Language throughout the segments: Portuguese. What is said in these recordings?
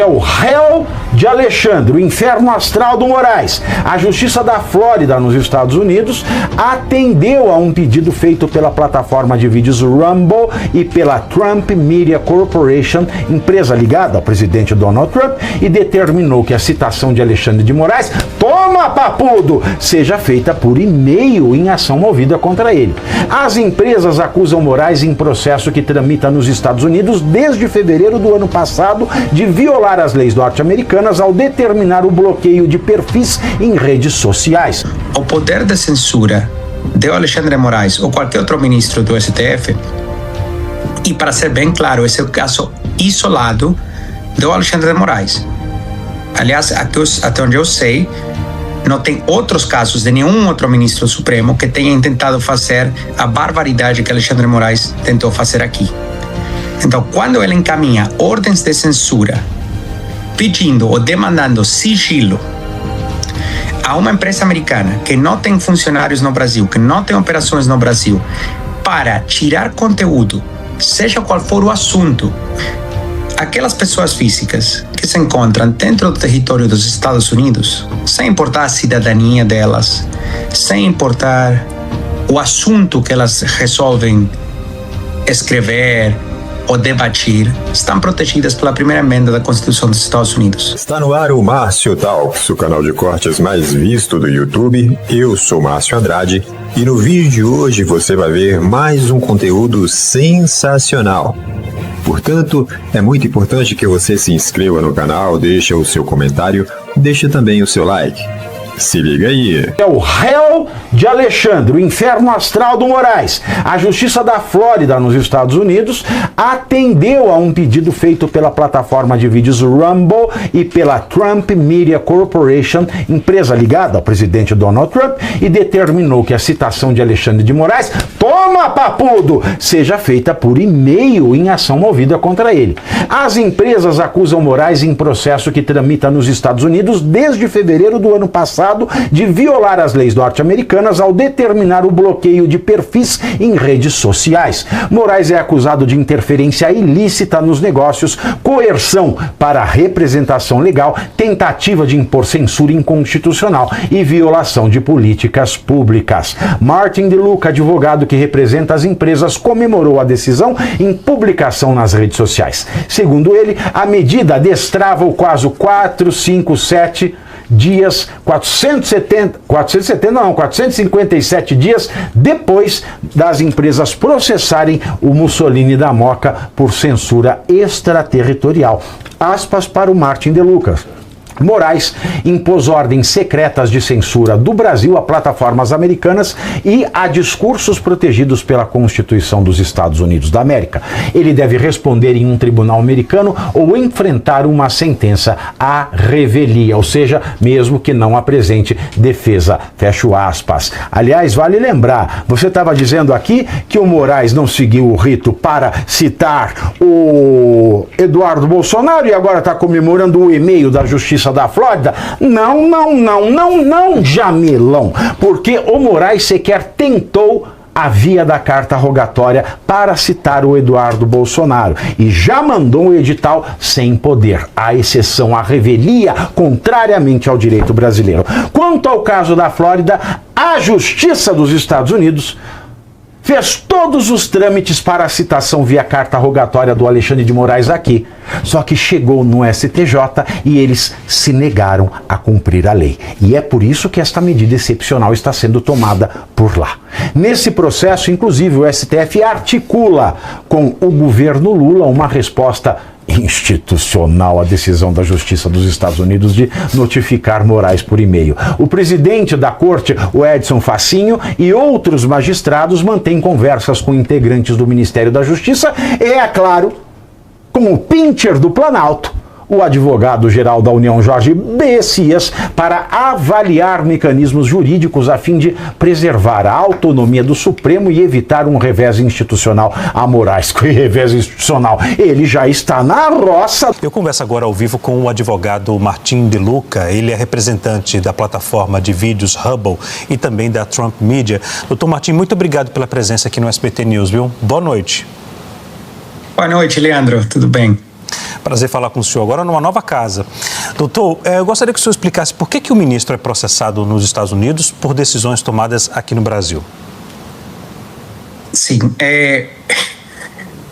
É o réu de Alexandre, o inferno astral do Moraes. A Justiça da Flórida, nos Estados Unidos, atendeu a um pedido feito pela plataforma de vídeos Rumble e pela Trump Media Corporation, empresa ligada ao presidente Donald Trump, e determinou que a citação de Alexandre de Moraes, toma papudo, seja feita por e-mail em ação movida contra ele. As empresas acusam Moraes em processo que tramita nos Estados Unidos desde fevereiro do ano passado de violar as leis norte-americanas ao determinar o bloqueio de perfis em redes sociais. O poder de censura de Alexandre de Moraes ou qualquer outro ministro do STF, e para ser bem claro, esse é o caso isolado do Alexandre de Moraes. Aliás, até onde eu sei, não tem outros casos de nenhum outro ministro supremo que tenha tentado fazer a barbaridade que Alexandre de Moraes tentou fazer aqui. Então, quando ele encaminha ordens de censura, pedindo ou demandando sigilo a uma empresa americana que não tem funcionários no Brasil, que não tem operações no Brasil, para tirar conteúdo, seja qual for o assunto, aquelas pessoas físicas que se encontram dentro do território dos Estados Unidos, sem importar a cidadania delas, sem importar o assunto que elas resolvem escrever ou debater, estão protegidas pela primeira emenda da Constituição dos Estados Unidos. Está no ar o Márcio Talks, o canal de cortes mais visto do YouTube. Eu sou Márcio Andrade e no vídeo de hoje você vai ver mais um conteúdo sensacional. Portanto, é muito importante que você se inscreva no canal, deixe o seu comentário, deixe também o seu like. Se liga aí. É o réu de Alexandre, o inferno astral do Moraes. A Justiça da Flórida, nos Estados Unidos, atendeu a um pedido feito pela plataforma de vídeos Rumble e pela Trump Media Corporation, empresa ligada ao presidente Donald Trump, e determinou que a citação de Alexandre de Moraes, toma papudo, seja feita por e-mail em ação movida contra ele. As empresas acusam Moraes em processo que tramita nos Estados Unidos desde fevereiro do ano passado de violar as leis norte-americanas ao determinar o bloqueio de perfis em redes sociais. Moraes é acusado de interferência ilícita nos negócios, coerção para representação legal, tentativa de impor censura inconstitucional e violação de políticas públicas. Martin DeLuca, advogado que representa as empresas, comemorou a decisão em publicação nas redes sociais. Segundo ele, a medida destrava o caso 457 dias, 457 dias depois das empresas processarem o Mussolini da Moca por censura extraterritorial. Aspas para o Martin DeLuca. Moraes impôs ordens secretas de censura do Brasil a plataformas americanas e a discursos protegidos pela Constituição dos Estados Unidos da América. Ele deve responder em um tribunal americano ou enfrentar uma sentença à revelia, ou seja, mesmo que não apresente defesa. Fecho aspas. Aliás, vale lembrar, você estava dizendo aqui que o Moraes não seguiu o rito para citar o Eduardo Bolsonaro e agora está comemorando o e-mail da Justiça da Flórida? Não, Jamilão, porque o Moraes sequer tentou a via da carta rogatória para citar o Eduardo Bolsonaro e já mandou um edital sem poder, à exceção à revelia, contrariamente ao direito brasileiro. Quanto ao caso da Flórida, a Justiça dos Estados Unidos fez todos os trâmites para a citação via carta rogatória do Alexandre de Moraes aqui. Só que chegou no STJ e eles se negaram a cumprir a lei. E é por isso que esta medida excepcional está sendo tomada por lá. Nesse processo, inclusive, o STF articula com o governo Lula uma resposta institucional à decisão da Justiça dos Estados Unidos de notificar Moraes por e-mail. O presidente da corte, o Edson Facinho, e outros magistrados mantêm conversas com integrantes do Ministério da Justiça e, é claro, com o pincher do Planalto, o advogado-geral da União, Jorge Bessias, para avaliar mecanismos jurídicos a fim de preservar a autonomia do Supremo e evitar um revés institucional a Moraes. Que revés institucional? Ele já está na roça. Eu converso agora ao vivo com o advogado Martin DeLuca. Ele é representante da plataforma de vídeos Rumble e também da Trump Media. Doutor Martin, muito obrigado pela presença aqui no SBT News, viu? Boa noite. Boa noite, Leandro. Tudo bem? Prazer falar com o senhor agora numa nova casa. Doutor, eu gostaria que o senhor explicasse por que o ministro é processado nos Estados Unidos por decisões tomadas aqui no Brasil. Sim,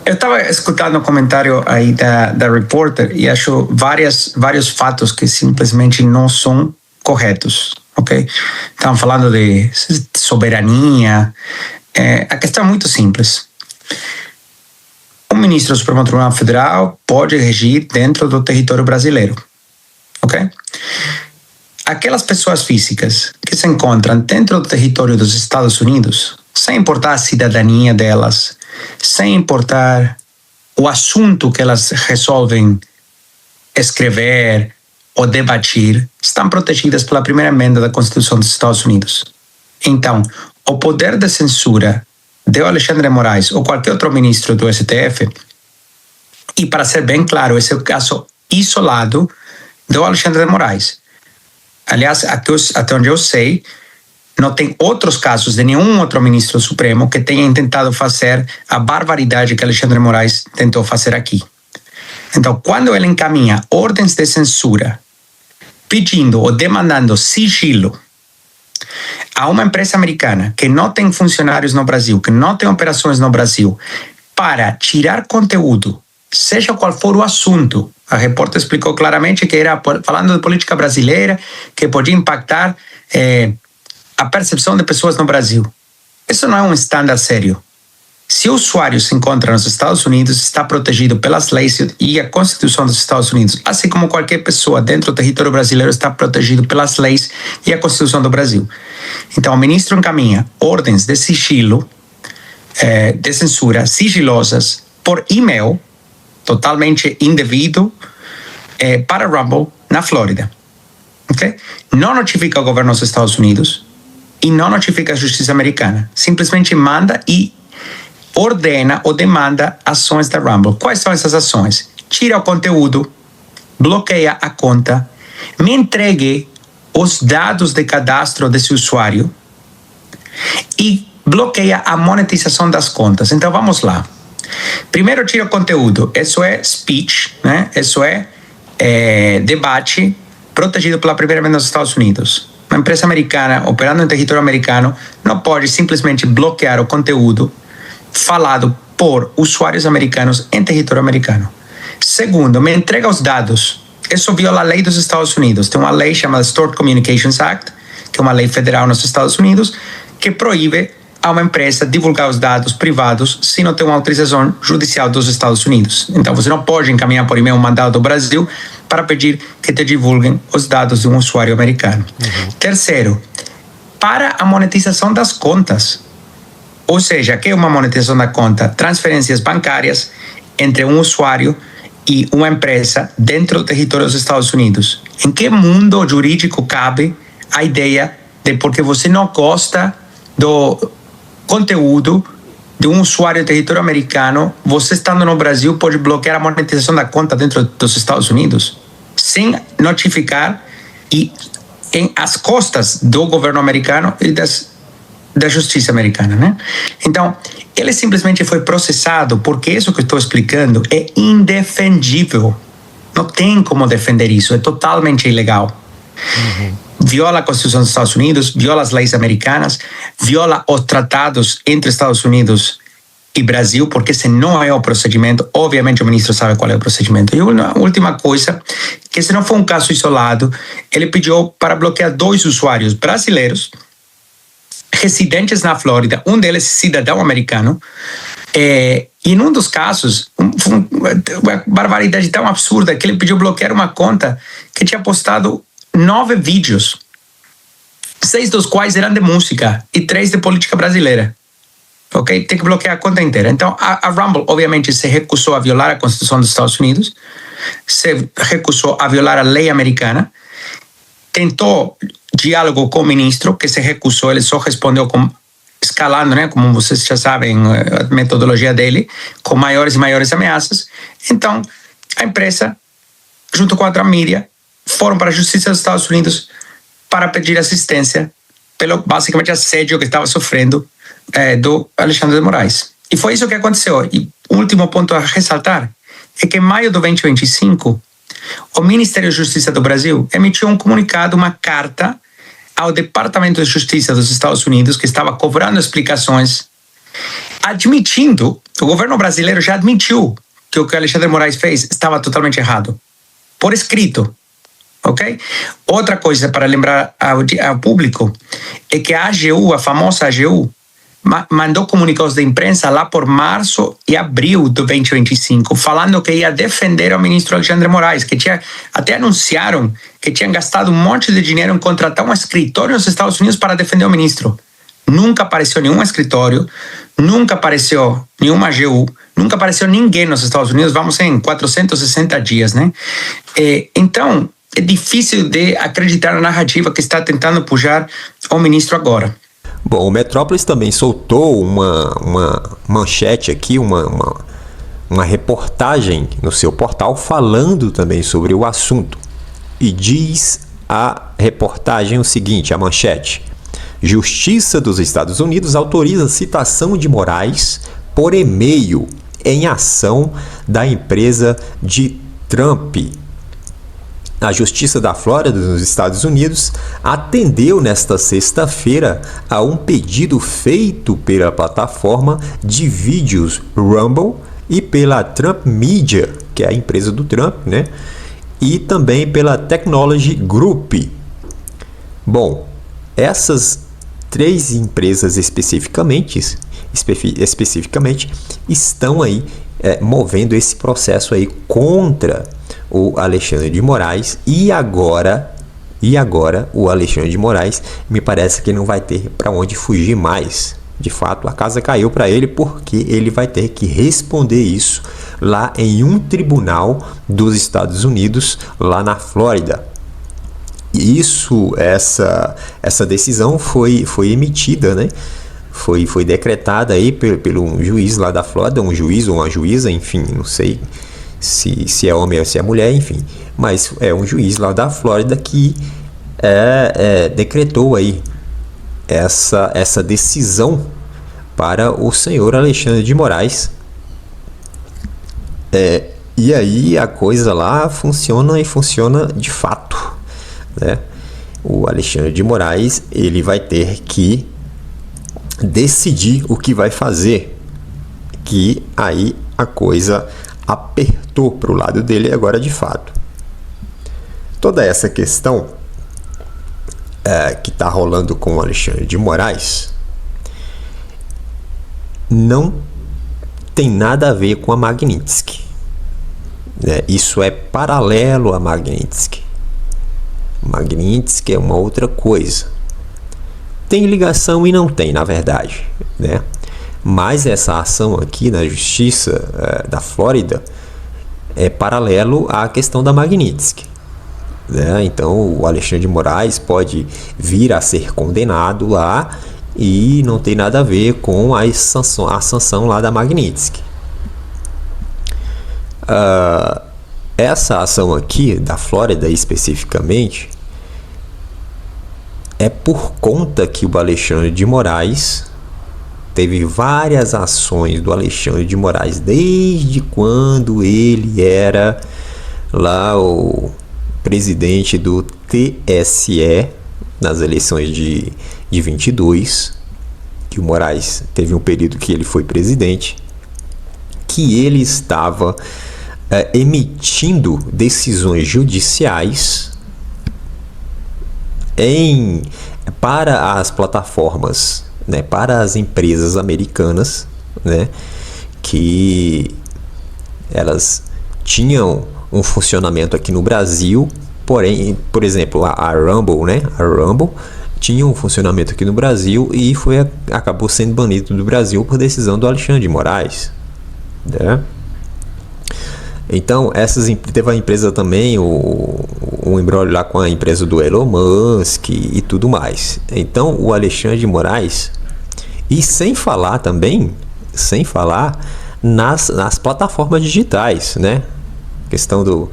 eu estava escutando o comentário aí da repórter e acho vários fatos que simplesmente não são corretos, ok? Estavam falando de soberania. A questão é muito simples. O ministro do Supremo Tribunal Federal pode regir dentro do território brasileiro, ok? Aquelas pessoas físicas que se encontram dentro do território dos Estados Unidos, sem importar a cidadania delas, sem importar o assunto que elas resolvem escrever ou debater, estão protegidas pela primeira emenda da Constituição dos Estados Unidos. Então, o poder de censura de Alexandre de Moraes ou qualquer outro ministro do STF, e para ser bem claro, esse é o caso isolado do Alexandre de Moraes. Aliás, até onde eu sei, não tem outros casos de nenhum outro ministro do Supremo que tenha tentado fazer a barbaridade que Alexandre de Moraes tentou fazer aqui. Então, quando ele encaminha ordens de censura, pedindo ou demandando sigilo a uma empresa americana que não tem funcionários no Brasil, que não tem operações no Brasil, para tirar conteúdo, seja qual for o assunto, a repórter explicou claramente que era falando de política brasileira, que podia impactar a percepção de pessoas no Brasil. Isso não é um estándar sério. Se o usuário se encontra nos Estados Unidos, está protegido pelas leis e a Constituição dos Estados Unidos, assim como qualquer pessoa dentro do território brasileiro está protegido pelas leis e a Constituição do Brasil. Então, o ministro encaminha ordens de sigilo, de censura, sigilosas, por e-mail, totalmente indevido, para Rumble, na Flórida. Okay? Não notifica o governo dos Estados Unidos e não notifica a justiça americana. Simplesmente manda e ordena ou demanda ações da Rumble. Quais são essas ações? Tira o conteúdo, bloqueia a conta, me entregue os dados de cadastro desse usuário e bloqueia a monetização das contas. Então vamos lá. Primeiro tira o conteúdo. Isso é speech, né? Isso é debate protegido pela primeira emenda dos Estados Unidos. Uma empresa americana operando em território americano não pode simplesmente bloquear o conteúdo falado por usuários americanos em território americano. Segundo, me entrega os dados. Isso viola a lei dos Estados Unidos. Tem uma lei chamada Stored Communications Act, que é uma lei federal nos Estados Unidos, que proíbe a uma empresa divulgar os dados privados se não tem uma autorização judicial dos Estados Unidos. Então, você não pode encaminhar por e-mail um mandado do Brasil para pedir que te divulguem os dados de um usuário americano. Terceiro, para a monetização das contas. Ou seja, que é uma monetização da conta? Transferências bancárias entre um usuário e uma empresa dentro do território dos Estados Unidos. Em que mundo jurídico cabe a ideia de porque você não gosta do conteúdo de um usuário do território americano, você estando no Brasil pode bloquear a monetização da conta dentro dos Estados Unidos sem notificar e às costas do governo americano e da justiça americana, né? Então, ele simplesmente foi processado porque isso que eu estou explicando é indefendível. Não tem como defender isso, é totalmente ilegal. Viola a Constituição dos Estados Unidos, viola as leis americanas, viola os tratados entre Estados Unidos e Brasil, porque esse não é o procedimento. Obviamente o ministro sabe qual é o procedimento. E uma última coisa, que se não for um caso isolado, ele pediu para bloquear 2 usuários brasileiros residentes na Flórida, um deles cidadão americano, e num dos casos, uma barbaridade tão absurda que ele pediu bloquear uma conta que tinha postado 9 vídeos, 6 dos quais eram de música e 3 de política brasileira. Ok? Tem que bloquear a conta inteira. Então, a Rumble, obviamente, se recusou a violar a Constituição dos Estados Unidos, se recusou a violar a lei americana, tentou diálogo com o ministro, que se recusou, ele só respondeu escalando, né, como vocês já sabem, a metodologia dele, com maiores e maiores ameaças. Então, a empresa, junto com a outra mídia, foram para a Justiça dos Estados Unidos para pedir assistência pelo, basicamente, assédio que estava sofrendo do Alexandre de Moraes. E foi isso que aconteceu. E o último ponto a ressaltar é que em maio de 2025, o Ministério da Justiça do Brasil emitiu um comunicado, uma carta ao Departamento de Justiça dos Estados Unidos, que estava cobrando explicações, admitindo, o governo brasileiro já admitiu que o que Alexandre de Moraes fez estava totalmente errado, por escrito. Ok? Outra coisa para lembrar ao público é que a AGU, a famosa AGU, mandou comunicados de imprensa lá por março e abril de 2025, falando que ia defender o ministro Alexandre de Moraes, que até anunciaram que tinham gastado um monte de dinheiro em contratar um escritório nos Estados Unidos para defender o ministro. Nunca apareceu nenhum escritório, nunca apareceu nenhuma AGU, nunca apareceu ninguém nos Estados Unidos, vamos em 460 dias, né? Então, é difícil de acreditar na narrativa que está tentando puxar o ministro agora. Bom, o Metrópolis também soltou uma manchete aqui, uma reportagem no seu portal falando também sobre o assunto. E diz a reportagem o seguinte, a manchete: Justiça dos Estados Unidos autoriza citação de Moraes por e-mail em ação da empresa de Trump. A Justiça da Flórida, nos Estados Unidos, atendeu nesta sexta-feira a um pedido feito pela plataforma de vídeos Rumble e pela Trump Media, que é a empresa do Trump, né? E também pela Technology Group. Bom, essas três empresas especificamente estão aí movendo esse processo aí contra o Alexandre de Moraes e agora o Alexandre de Moraes me parece que não vai ter para onde fugir mais. De fato, a casa caiu para ele porque ele vai ter que responder isso lá em um tribunal dos Estados Unidos, lá na Flórida. Essa decisão foi emitida, né? Foi decretada aí pelo um juiz lá da Flórida, um juiz ou uma juíza, enfim, não sei se é homem ou se é mulher, enfim, mas é um juiz lá da Flórida que decretou aí essa decisão para o senhor Alexandre de Moraes. E aí a coisa lá funciona e funciona de fato, né? O Alexandre de Moraes, ele vai ter que decidir o que vai fazer, que aí a coisa apertou para o lado dele agora de fato. Toda essa questão que está rolando com o Alexandre de Moraes não tem nada a ver com a Magnitsky, né? Isso é paralelo à Magnitsky. Magnitsky é uma outra coisa. Tem ligação e não tem, na verdade, né? Mas essa ação aqui na Justiça da Flórida é paralelo à questão da Magnitsky, né? Então o Alexandre de Moraes pode vir a ser condenado lá e não tem nada a ver com a sanção lá da Magnitsky. Essa ação aqui da Flórida especificamente é por conta que o Alexandre de Moraes teve várias ações do Alexandre de Moraes desde quando ele era lá o presidente do TSE nas eleições de 22, que o Moraes teve um período que ele foi presidente, que ele estava emitindo decisões judiciais para as plataformas, né, para as empresas americanas, né, que elas tinham um funcionamento aqui no Brasil, porém, por exemplo, a Rumble, né, a Rumble tinha um funcionamento aqui no Brasil e acabou sendo banido do Brasil por decisão do Alexandre de Moraes, né? Então, teve a empresa também, um imbróglio lá com a empresa do Elon Musk e tudo mais. Então, o Alexandre de Moraes, e sem falar nas plataformas digitais, né? Questão do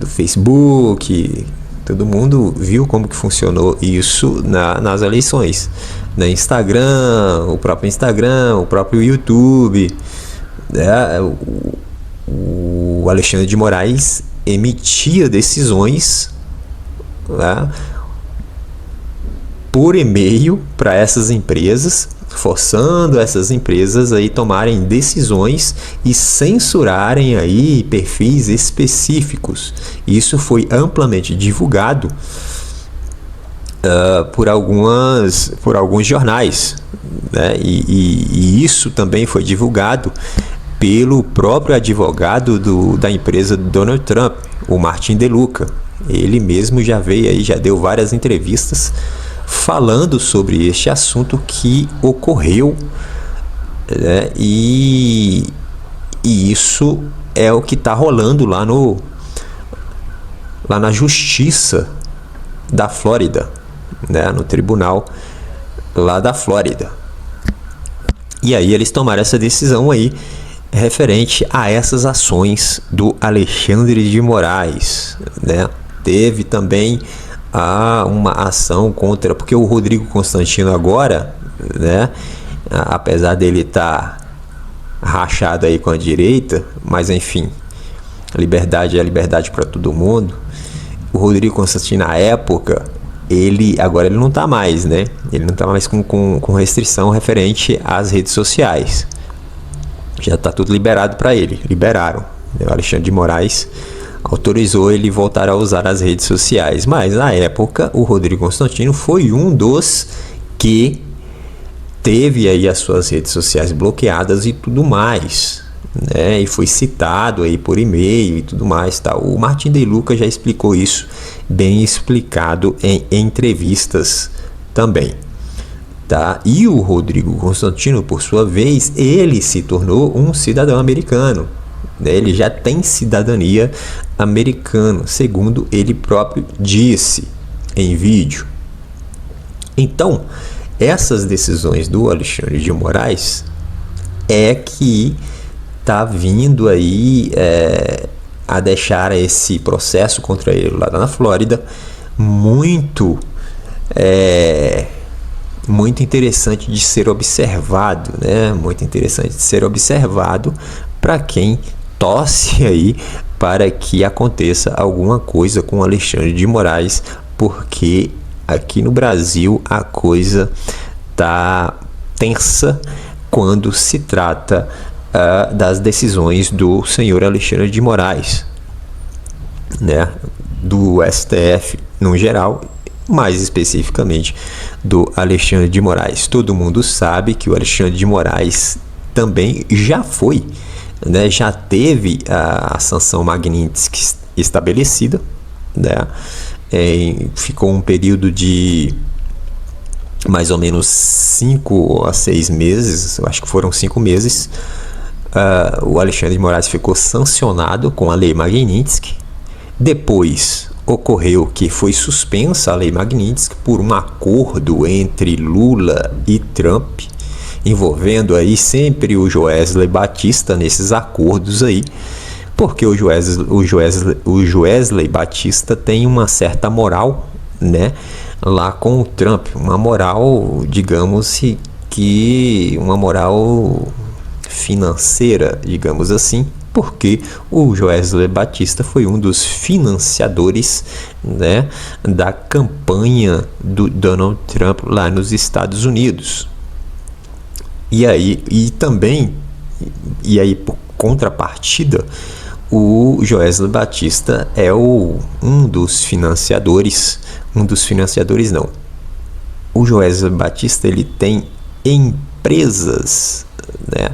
Facebook, todo mundo viu como que funcionou isso nas eleições. No Instagram, o próprio YouTube, né? o Alexandre de Moraes emitia decisões, né, por e-mail para essas empresas, forçando essas empresas a tomarem decisões e censurarem aí perfis específicos. Isso foi amplamente divulgado por alguns jornais, né? E isso também foi divulgado pelo próprio advogado da empresa do Donald Trump, o Martin DeLuca. Ele mesmo já veio aí, já deu várias entrevistas falando sobre este assunto que ocorreu, né? E isso é o que está rolando lá na Justiça da Flórida, né? No tribunal lá da Flórida. E aí eles tomaram essa decisão aí referente a essas ações do Alexandre de Moraes, né? Teve também uma ação contra, porque o Rodrigo Constantino agora, né, apesar dele estar rachado aí com a direita, mas enfim, liberdade é liberdade para todo mundo. O Rodrigo Constantino, na época, agora ele não está mais, né? Ele não está mais com restrição referente às redes sociais. Já está tudo liberado para ele. Liberaram. O Alexandre de Moraes autorizou ele voltar a usar as redes sociais. Mas, na época, o Rodrigo Constantino foi um dos que teve aí as suas redes sociais bloqueadas e tudo mais, né? E foi citado aí por e-mail e tudo mais, tá? O Martin DeLuca já explicou isso, bem explicado em entrevistas também, tá? E o Rodrigo Constantino, por sua vez, ele se tornou um cidadão americano, né? Ele já tem cidadania americana, segundo ele próprio disse em vídeo. Então, essas decisões do Alexandre de Moraes é que tá vindo aí a deixar esse processo contra ele lá na Flórida muito interessante de ser observado, né? Muito interessante de ser observado para quem torce aí para que aconteça alguma coisa com Alexandre de Moraes, porque aqui no Brasil a coisa tá tensa quando se trata das decisões do senhor Alexandre de Moraes, né? Do STF no geral, mais especificamente do Alexandre de Moraes. Todo mundo sabe que o Alexandre de Moraes também já foi, né? Já teve a sanção Magnitsky estabelecida, né? Ficou um período de mais ou menos 5 a 6 meses, eu acho que foram 5 meses. O Alexandre de Moraes ficou sancionado com a Lei Magnitsky. Depois ocorreu que foi suspensa a Lei Magnitsky por um acordo entre Lula e Trump, envolvendo aí sempre o Joesley Batista nesses acordos aí, porque o Joesley Batista tem uma certa moral, né, lá com o Trump, uma moral, digamos que uma moral financeira, digamos assim, porque o Joesley Batista foi um dos financiadores, né, da campanha do Donald Trump lá nos Estados Unidos. E aí por contrapartida, o Joesley Batista é um dos financiadores não. O Joesley Batista, ele tem empresas, né?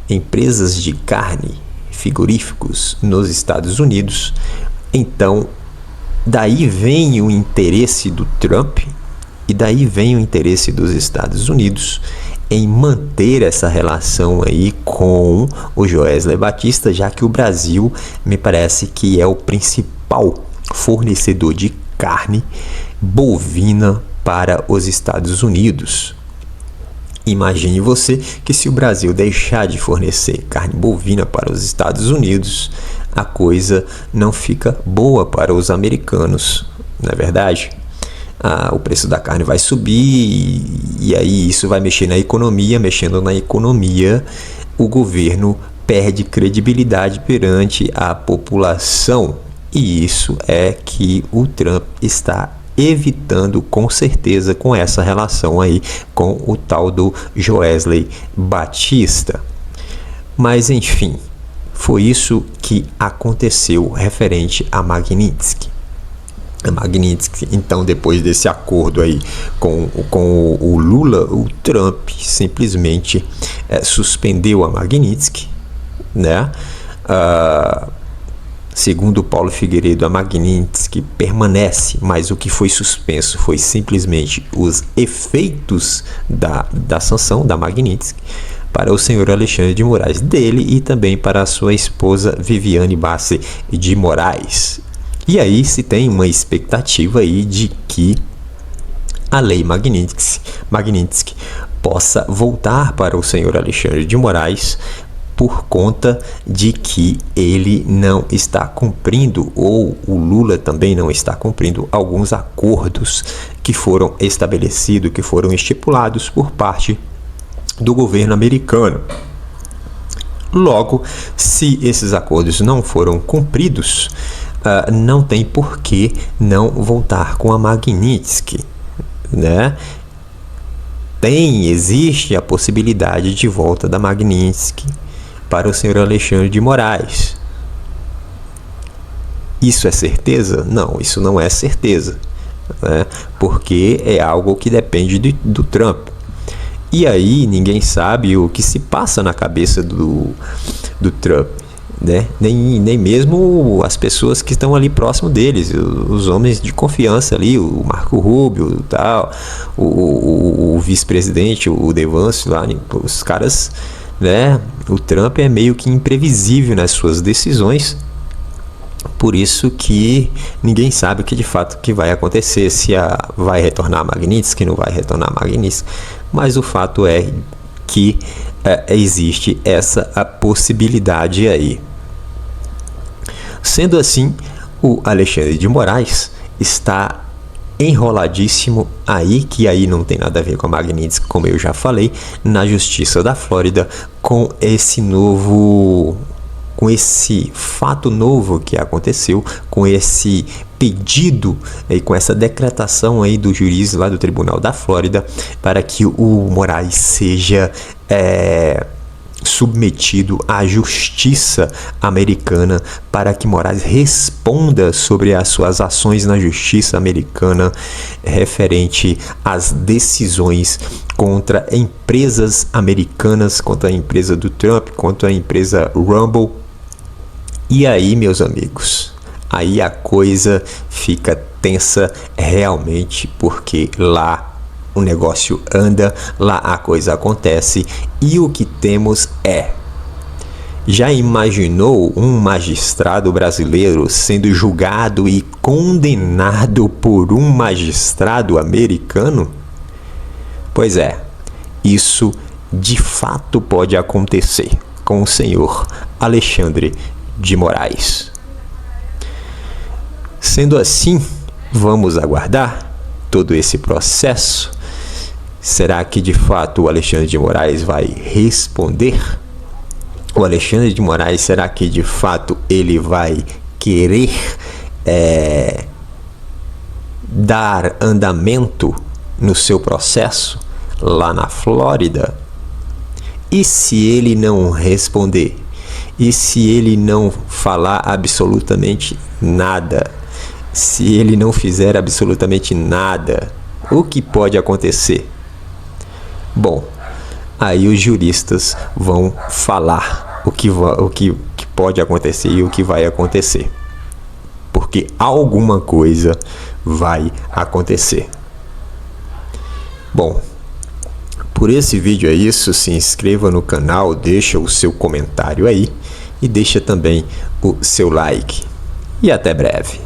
Empresas de carne, frigoríficos nos Estados Unidos. Então, daí vem o interesse do Trump e daí vem o interesse dos Estados Unidos em manter essa relação aí com o Joesley Batista, já que o Brasil me parece que é o principal fornecedor de carne bovina para os Estados Unidos. Imagine você que se o Brasil deixar de fornecer carne bovina para os Estados Unidos, a coisa não fica boa para os americanos, não é verdade? O preço da carne vai subir e aí isso vai mexer na economia. Mexendo na economia, o governo perde credibilidade perante a população. E isso é que o Trump está evitando com certeza com essa relação aí com o tal do Joesley Batista. Mas enfim, foi isso que aconteceu referente a Magnitsky. Então, depois desse acordo aí com o Lula, o Trump simplesmente suspendeu a Magnitsky, né? Segundo Paulo Figueiredo, a Magnitsky permanece, mas o que foi suspenso foi simplesmente os efeitos da sanção da Magnitsky para o senhor Alexandre de Moraes, dele e também para a sua esposa Viviane Bassi de Moraes. E aí se tem uma expectativa aí de que a lei Magnitsky possa voltar para o senhor Alexandre de Moraes por conta de que ele não está cumprindo, ou o Lula também não está cumprindo, alguns acordos que foram estabelecidos, que foram estipulados por parte do governo americano. Logo, se esses acordos não foram cumpridos, não tem por que não voltar com a Magnitsky, né? Existe a possibilidade de volta da Magnitsky para o senhor Alexandre de Moraes. Isso é certeza? Não, isso não é certeza, né? Porque é algo que depende do Trump. E aí ninguém sabe o que se passa na cabeça do Trump, né? Nem mesmo as pessoas que estão ali próximo deles, os homens de confiança ali, o Marco Rubio, tal, o vice-presidente, o Devance lá, os caras, né? O Trump é meio que imprevisível nas suas decisões, por isso que ninguém sabe o que de fato que vai acontecer, se vai retornar a Magnitsky, não vai retornar a Magnitsky, mas o fato é que existe essa possibilidade aí. Sendo assim, o Alexandre de Moraes está enroladíssimo aí, que aí não tem nada a ver com a Magnitsky, como eu já falei, na Justiça da Flórida, com esse fato novo que aconteceu, com esse pedido e com essa decretação aí do juiz lá do Tribunal da Flórida para que o Moraes seja submetido à justiça americana, para que Moraes responda sobre as suas ações na justiça americana referente às decisões contra empresas americanas, contra a empresa do Trump, contra a empresa Rumble. E aí, meus amigos, aí a coisa fica tensa realmente, porque lá o negócio anda, lá a coisa acontece, e o que temos já imaginou um magistrado brasileiro sendo julgado e condenado por um magistrado americano? Pois é, isso de fato pode acontecer com o senhor Alexandre de Moraes. Sendo assim, vamos aguardar todo esse processo. Será que de fato o Alexandre de Moraes vai responder? O Alexandre de Moraes, será que de fato ele vai querer dar andamento no seu processo lá na Flórida? E se ele não responder? E se ele não falar absolutamente nada? Se ele não fizer absolutamente nada, o que pode acontecer? Bom, aí os juristas vão falar o que pode acontecer e o que vai acontecer, porque alguma coisa vai acontecer. Bom, por esse vídeo é isso. Se inscreva no canal, deixa o seu comentário aí e deixa também o seu like. E até breve.